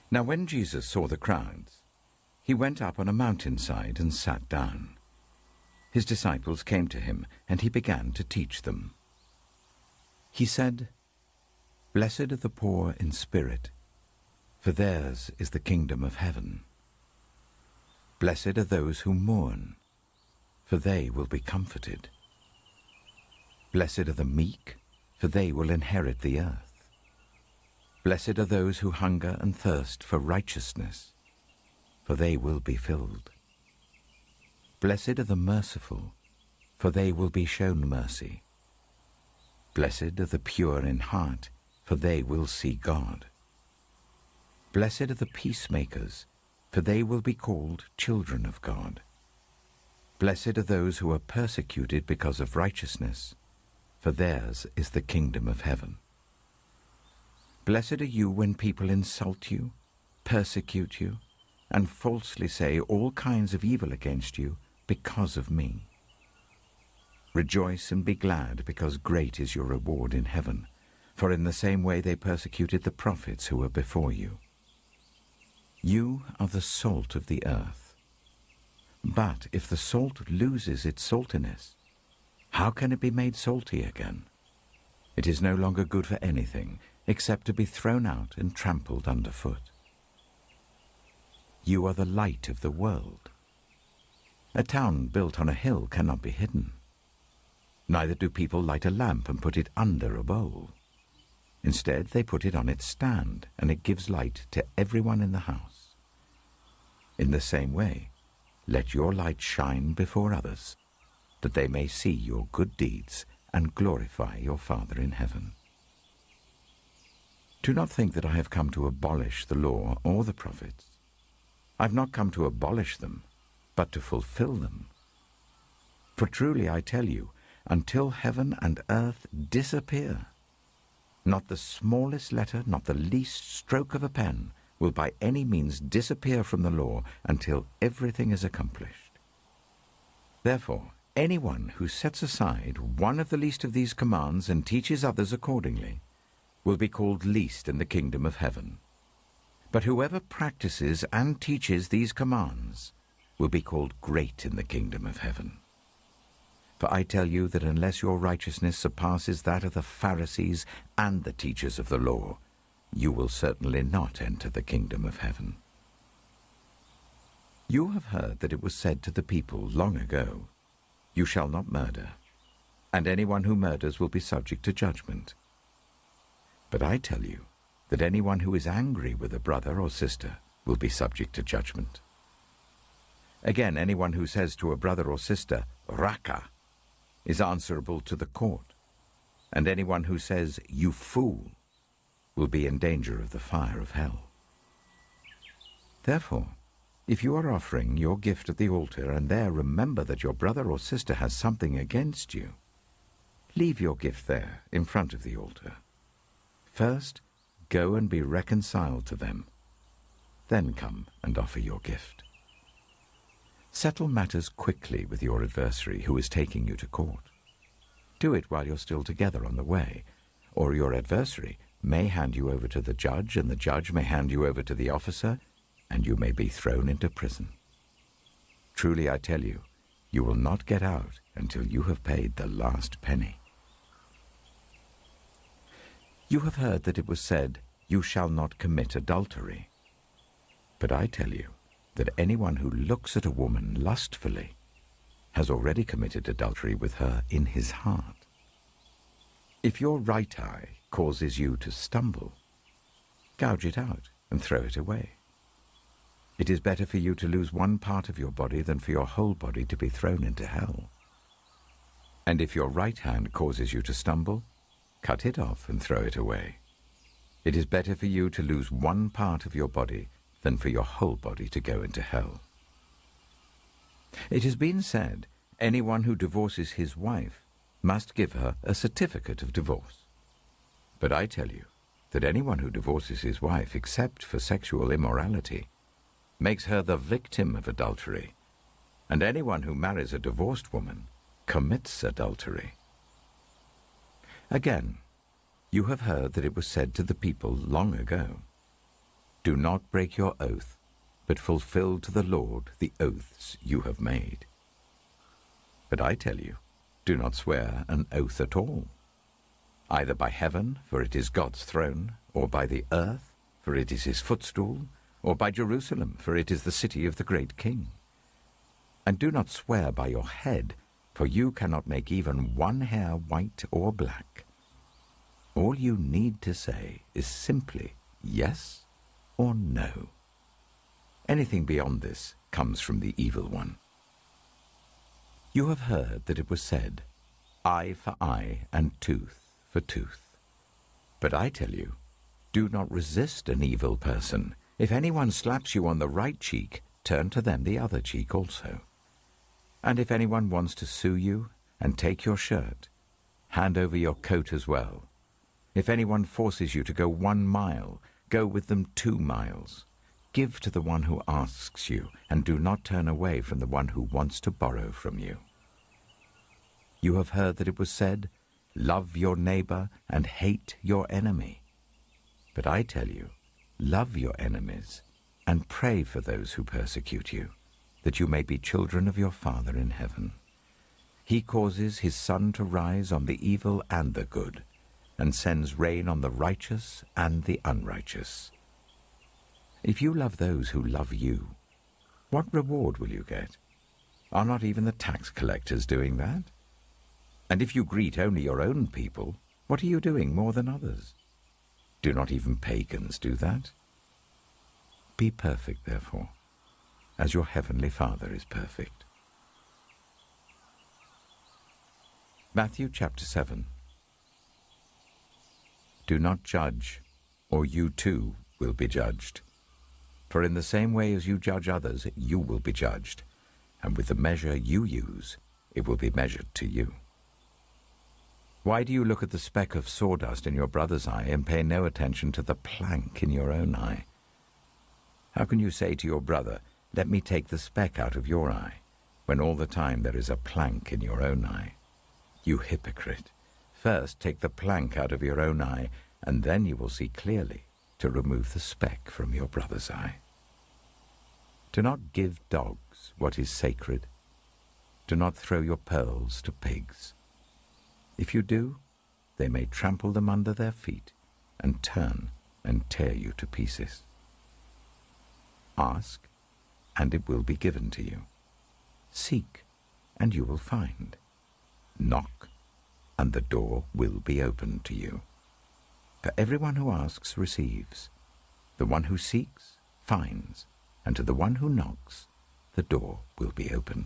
Now when Jesus saw the crowds, he went up on a mountainside and sat down. His disciples came to him, and he began to teach them. He said, "Blessed are the poor in spirit, for theirs is the kingdom of heaven. Blessed are those who mourn, for they will be comforted. Blessed are the meek, for they will inherit the earth. Blessed are those who hunger and thirst for righteousness, for they will be filled. Blessed are the merciful, for they will be shown mercy. Blessed are the pure in heart, for they will see God. Blessed are the peacemakers, for they will be called children of God. Blessed are those who are persecuted because of righteousness, for theirs is the kingdom of heaven. Blessed are you when people insult you, persecute you, and falsely say all kinds of evil against you because of me. Rejoice and be glad, because great is your reward in heaven, for in the same way they persecuted the prophets who were before you. You are the salt of the earth. But if the salt loses its saltiness, how can it be made salty again? It is no longer good for anything except to be thrown out and trampled underfoot. You are the light of the world. A town built on a hill cannot be hidden. Neither do people light a lamp and put it under a bowl. Instead, they put it on its stand, and it gives light to everyone in the house. In the same way, let your light shine before others, that they may see your good deeds and glorify your Father in heaven. Do not think that I have come to abolish the law or the prophets. I've not come to abolish them, but to fulfill them. For truly I tell you, until heaven and earth disappear, not the smallest letter, not the least stroke of a pen, will by any means disappear from the law until everything is accomplished. Therefore, anyone who sets aside one of the least of these commands and teaches others accordingly will be called least in the kingdom of heaven. But whoever practices and teaches these commands will be called great in the kingdom of heaven. For I tell you that unless your righteousness surpasses that of the Pharisees and the teachers of the law, you will certainly not enter the kingdom of heaven. You have heard that it was said to the people long ago, "You shall not murder, and anyone who murders will be subject to judgment." But I tell you that anyone who is angry with a brother or sister will be subject to judgment. Again, anyone who says to a brother or sister, "Raka," is answerable to the court, and anyone who says, "You fool," will be in danger of the fire of hell. Therefore, if you are offering your gift at the altar and there remember that your brother or sister has something against you, leave your gift there in front of the altar. First, go and be reconciled to them. Then come and offer your gift. Settle matters quickly with your adversary who is taking you to court. Do it while you're still together on the way, or your adversary may hand you over to the judge, and the judge may hand you over to the officer, and you may be thrown into prison. Truly I tell you, you will not get out until you have paid the last penny. You have heard that it was said, "You shall not commit adultery." But I tell you that anyone who looks at a woman lustfully has already committed adultery with her in his heart. If your right eye causes you to stumble, gouge it out and throw it away. It is better for you to lose one part of your body than for your whole body to be thrown into hell. And if your right hand causes you to stumble, cut it off and throw it away. It is better for you to lose one part of your body than for your whole body to go into hell. It has been said, anyone who divorces his wife must give her a certificate of divorce. But I tell you that anyone who divorces his wife except for sexual immorality makes her the victim of adultery, and anyone who marries a divorced woman commits adultery. Again, you have heard that it was said to the people long ago, Do not break your oath, but fulfill to the Lord the oaths you have made. But I tell you, do not swear an oath at all, either by heaven, for it is God's throne, or by the earth, for it is his footstool, or by Jerusalem, for it is the city of the great King. And do not swear by your head, for you cannot make even one hair white or black. All you need to say is simply yes or no. Anything beyond this comes from the evil one. You have heard that it was said, eye for eye and tooth for tooth. But I tell you, do not resist an evil person. If anyone slaps you on the right cheek, turn to them the other cheek also. And if anyone wants to sue you and take your shirt, hand over your coat as well. If anyone forces you to go 1 mile, go with them 2 miles. Give to the one who asks you, and do not turn away from the one who wants to borrow from you. You have heard that it was said, love your neighbor and hate your enemy. But I tell you, love your enemies and pray for those who persecute you, that you may be children of your Father in heaven. He causes his sun to rise on the evil and the good, and sends rain on the righteous and the unrighteous. If you love those who love you, what reward will you get? Are not even the tax collectors doing that? And if you greet only your own people, what are you doing more than others? Do not even pagans do that? Be perfect, therefore, as your heavenly Father is perfect. Matthew chapter 7. Do not judge, or you too will be judged. For in the same way as you judge others, you will be judged, and with the measure you use, it will be measured to you. Why do you look at the speck of sawdust in your brother's eye and pay no attention to the plank in your own eye? How can you say to your brother, let me take the speck out of your eye, when all the time there is a plank in your own eye? You hypocrite! First take the plank out of your own eye, and then you will see clearly to remove the speck from your brother's eye. Do not give dogs what is sacred. Do not throw your pearls to pigs. If you do, they may trample them under their feet and turn and tear you to pieces. Ask, and it will be given to you. Seek, and you will find. Knock, and the door will be opened to you. For everyone who asks receives, the one who seeks finds, and to the one who knocks the door will be opened.